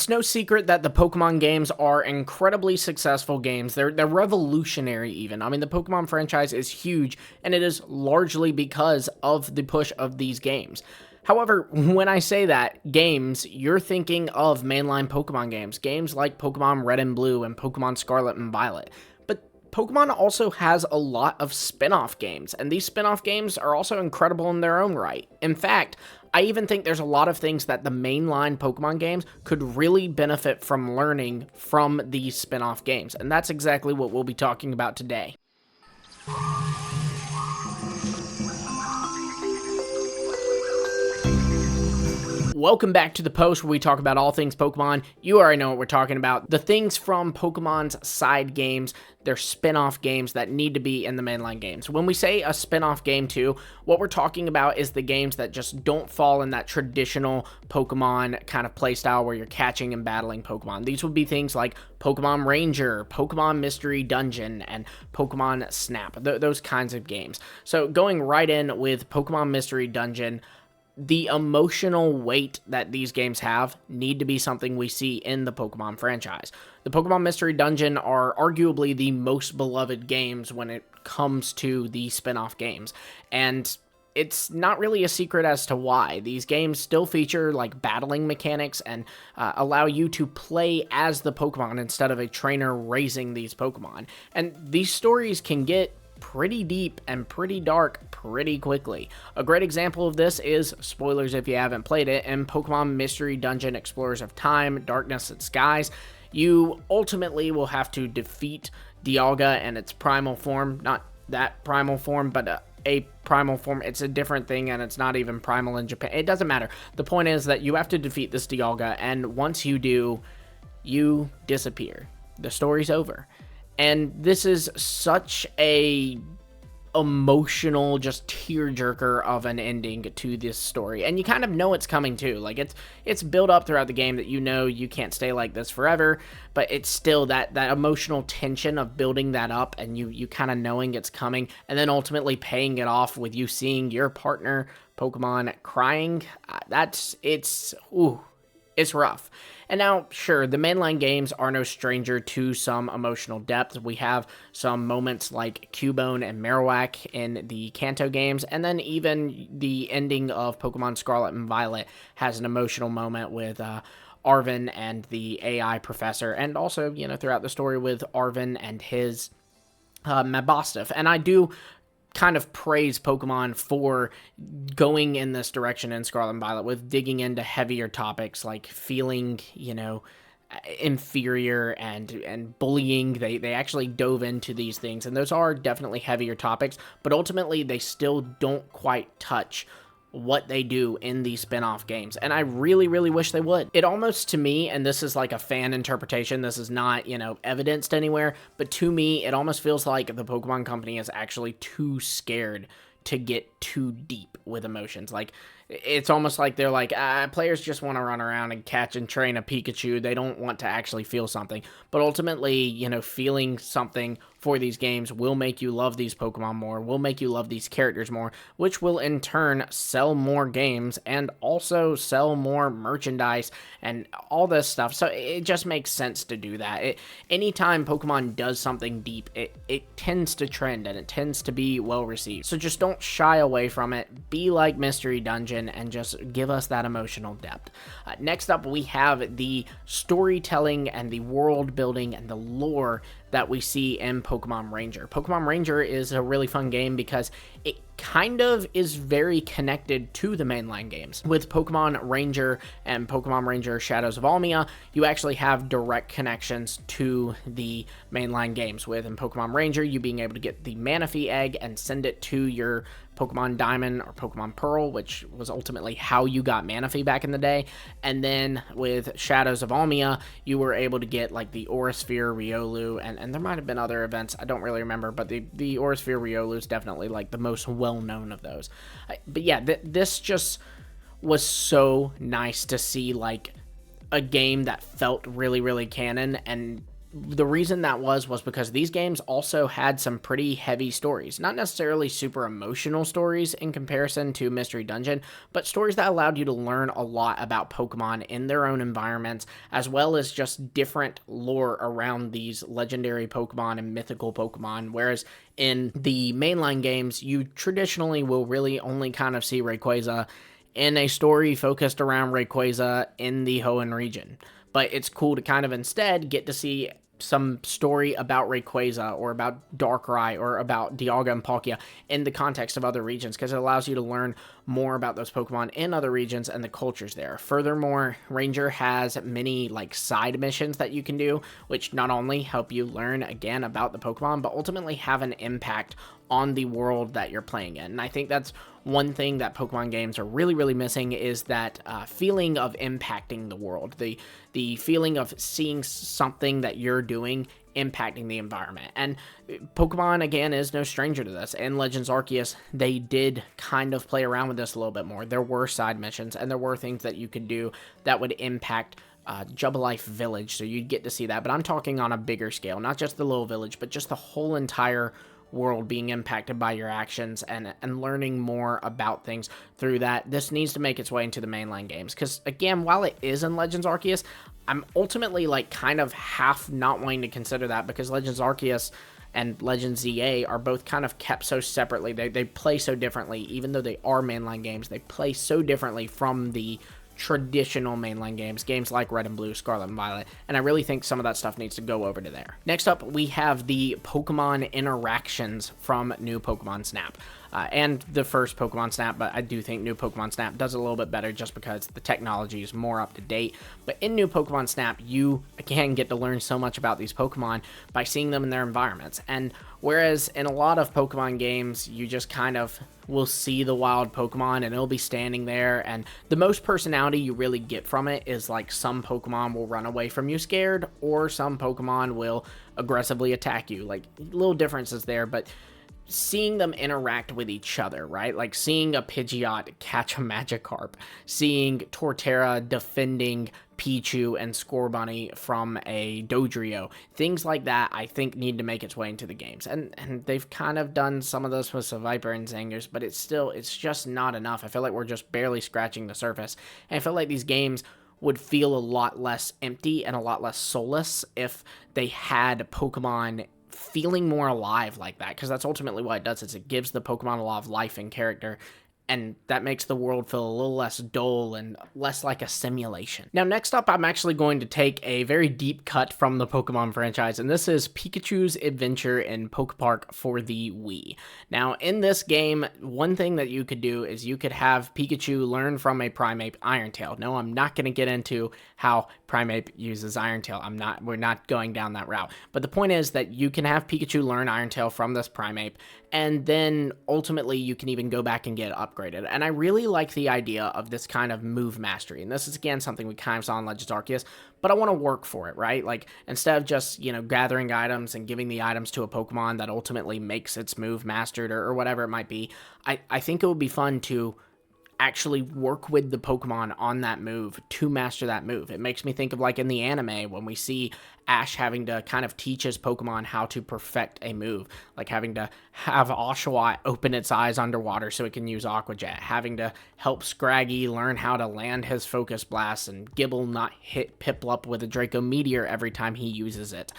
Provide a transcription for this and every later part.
It's no secret that the Pokemon games are incredibly successful games. They're revolutionary even. I mean, the Pokemon franchise is huge, and it is largely because of the push of these games. However, when I say that, games, you're thinking of mainline Pokemon games. Games like Pokemon Red and Blue and Pokemon Scarlet and Violet. But Pokemon also has a lot of spin-off games, and these spin-off games are also incredible in their own right. In fact, I even think there's a lot of things that the mainline Pokemon games could really benefit from learning from these spin-off games, and that's exactly what we'll be talking about today. Welcome back to the post where we talk about all things Pokemon. You already know what we're talking about. The things from Pokemon's side games, their spin-off games that need to be in the mainline games. When we say a spin-off game too, what we're talking about is the games that just don't fall in that traditional Pokemon kind of playstyle where you're catching and battling Pokemon. These would be things like Pokemon Ranger, Pokemon Mystery Dungeon, and Pokemon Snap, those kinds of games. So going right in with Pokemon Mystery Dungeon, the emotional weight that these games have need to be something we see in the Pokemon franchise. The Pokemon Mystery Dungeon are arguably the most beloved games when it comes to the spin-off games, and it's not really a secret as to why. These games still feature like battling mechanics and allow you to play as the Pokemon instead of a trainer raising these Pokemon, and these stories can get pretty deep and pretty dark pretty quickly. A great example of this is, spoilers if you haven't played it, in Pokemon Mystery Dungeon Explorers of Time, Darkness and Skies. You ultimately will have to defeat Dialga and its primal form, not that primal form, but a primal form. It's a different thing, and it's not even primal in Japan. It doesn't matter. The point is that you have to defeat this Dialga, and once you do, you disappear. The story's over. And this is such a emotional, just tearjerker of an ending to this story. And you kind of know it's coming too. Like it's built up throughout the game that you know you can't stay like this forever, but it's still that emotional tension of building that up and you kind of knowing it's coming and then ultimately paying it off with you seeing your partner Pokemon crying. It's rough. And now, sure, the mainline games are no stranger to some emotional depth. We have some moments like Cubone and Marowak in the Kanto games, and then even the ending of Pokemon Scarlet and Violet has an emotional moment with Arven and the AI professor, and also, throughout the story with Arven and his Mabosstiff. And I do kind of praise Pokemon for going in this direction in Scarlet and Violet with digging into heavier topics like feeling, inferior and bullying. They actually dove into these things, and those are definitely heavier topics, but ultimately they still don't quite touch what they do in these spin-off games, and I really, really wish they would. It almost, to me, and this is like a fan interpretation, this is not, evidenced anywhere, but to me, it almost feels like the Pokemon Company is actually too scared to get too deep with emotions. Like, it's almost like they're like, players just want to run around and catch and train a Pikachu. They don't want to actually feel something. But ultimately, feeling something for these games will make you love these Pokemon more, will make you love these characters more, which will in turn sell more games and also sell more merchandise and all this stuff. So it just makes sense to do that. Anytime Pokemon does something deep, it tends to trend and it tends to be well received. So just don't shy away from it. Be like Mystery Dungeon and just give us that emotional depth. Next up, we have the storytelling and the world building and the lore that we see in Pokemon Ranger. Pokemon Ranger is a really fun game because it kind of is very connected to the mainline games. With Pokemon Ranger and Pokemon Ranger Shadows of Almia, you actually have direct connections to the mainline games. With in Pokemon Ranger, you being able to get the Manaphy egg and send it to your Pokemon Diamond or Pokemon Pearl, which was ultimately how you got Manaphy back in the day. And then with Shadows of Almia, you were able to get like the Aurasphere Riolu, and there might have been other events, I don't really remember, but the Aurasphere Riolu is definitely like the most well-known of those. But yeah, this just was so nice to see like a game that felt really, really canon and the reason that was because these games also had some pretty heavy stories. Not necessarily super emotional stories in comparison to Mystery Dungeon, but stories that allowed you to learn a lot about Pokemon in their own environments, as well as just different lore around these legendary Pokemon and mythical Pokemon. Whereas in the mainline games, you traditionally will really only kind of see Rayquaza in a story focused around Rayquaza in the Hoenn region. But it's cool to kind of instead get to see some story about Rayquaza or about Darkrai or about Dialga and Palkia in the context of other regions, because it allows you to learn more about those Pokemon in other regions and the cultures there. Furthermore, Ranger has many like side missions that you can do, which not only help you learn again about the Pokemon, but ultimately have an impact on the world that you're playing in. And I think that's one thing that Pokemon games are really, really missing, is that feeling of impacting the world, the feeling of seeing something that you're doing impacting the environment. And Pokemon, again, is no stranger to this. In Legends Arceus, they did kind of play around with this a little bit more. There were side missions, and there were things that you could do that would impact Jubilife Village, so you'd get to see that. But I'm talking on a bigger scale, not just the little village, but just the whole entire world being impacted by your actions, and learning more about things through that. This needs to make its way into the mainline games, because again, while it is in Legends Arceus, I'm ultimately like kind of half not wanting to consider that, because Legends Arceus and Legends ZA are both kind of kept so separately. They play so differently. Even though they are mainline games, they play so differently from the traditional mainline games like Red and Blue, Scarlet and Violet, and I really think some of that stuff needs to go over to there. Next up, we have the Pokemon interactions from New Pokemon Snap. And the first Pokemon Snap, but I do think New Pokemon Snap does it a little bit better just because the technology is more up to date. But in New Pokemon Snap, you again get to learn so much about these Pokemon by seeing them in their environments. And whereas in a lot of Pokemon games, you just kind of will see the wild Pokemon and it'll be standing there, and the most personality you really get from it is like some Pokemon will run away from you scared, or some Pokemon will aggressively attack you. Like, little differences there, but seeing them interact with each other, right? Like seeing a Pidgeot catch a Magikarp, seeing Torterra defending Pichu and Scorbunny from a Dodrio. Things like that, I think, need to make its way into the games. And they've kind of done some of this with Seviper and Zangers, but it's just not enough. I feel like we're just barely scratching the surface. And I feel like these games would feel a lot less empty and a lot less soulless if they had Pokemon feeling more alive like that, because that's ultimately what it does, is it gives the Pokemon a lot of life and character, and that makes the world feel a little less dull and less like a simulation. Now, next up, I'm actually going to take a very deep cut from the Pokemon franchise, and this is Pikachu's Adventure in PokePark for the Wii. Now, in this game, one thing that you could do is you could have Pikachu learn from a Primeape Irontail. No, I'm not going to get into how Primeape uses Irontail. We're not going down that route. But the point is that you can have Pikachu learn Irontail from this Primeape, and then ultimately you can even go back and get it upgraded. And I really like the idea of this kind of move mastery. And this is, again, something we kind of saw in Legends Arceus, but I want to work for it, right? Like, instead of just, gathering items and giving the items to a Pokemon that ultimately makes its move mastered or whatever it might be, I think it would be fun to actually work with the Pokemon on that move to master that move. It makes me think of like in the anime when we see Ash having to kind of teach his Pokemon how to perfect a move, like having to have Oshawott open its eyes underwater so it can use Aqua Jet, having to help Scraggy learn how to land his Focus Blast, and Gibble not hit Piplup with a Draco Meteor every time he uses it.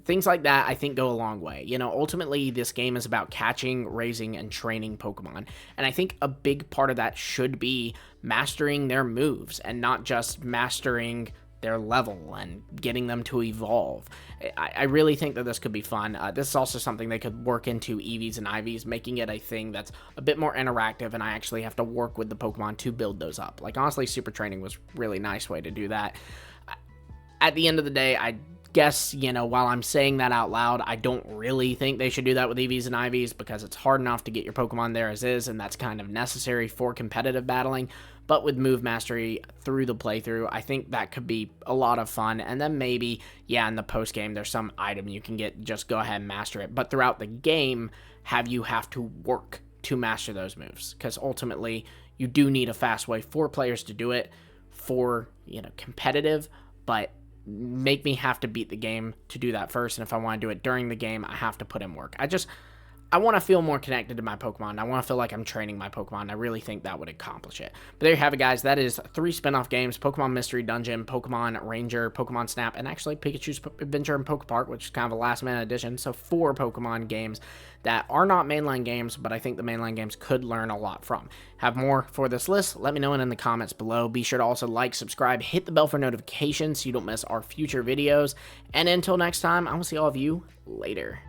Things like that I think go a long way. Ultimately this game is about catching, raising, and training Pokemon, and I think a big part of that should be mastering their moves and not just mastering their level and getting them to evolve. I really think that this could be fun. This is also something they could work into EVs and IVs, making it a thing that's a bit more interactive, and I actually have to work with the Pokemon to build those up. Like, honestly, Super Training was a really nice way to do that. At the end of the day, I guess, while I'm saying that out loud, I don't really think they should do that with EVs and IVs, because it's hard enough to get your Pokemon there as is, and that's kind of necessary for competitive battling. But with move mastery through the playthrough, I think that could be a lot of fun. And then maybe, in the post game, there's some item you can get, just go ahead and master it. But throughout the game, you have to work to master those moves, because ultimately you do need a fast way for players to do it for, competitive, but make me have to beat the game to do that first. And if I want to do it during the game, I have to put in work. I want to feel more connected to my Pokemon. I want to feel like I'm training my Pokemon. I really think that would accomplish it. But there you have it, guys. That is 3 spin-off games: Pokemon Mystery Dungeon, Pokemon Ranger, Pokemon Snap, and actually Pikachu's Adventure and PokePark, which is kind of a last-minute addition. So 4 Pokemon games that are not mainline games, but I think the mainline games could learn a lot from. Have more for this list? Let me know in the comments below. Be sure to also like, subscribe, hit the bell for notifications so you don't miss our future videos. And until next time, I will see all of you later.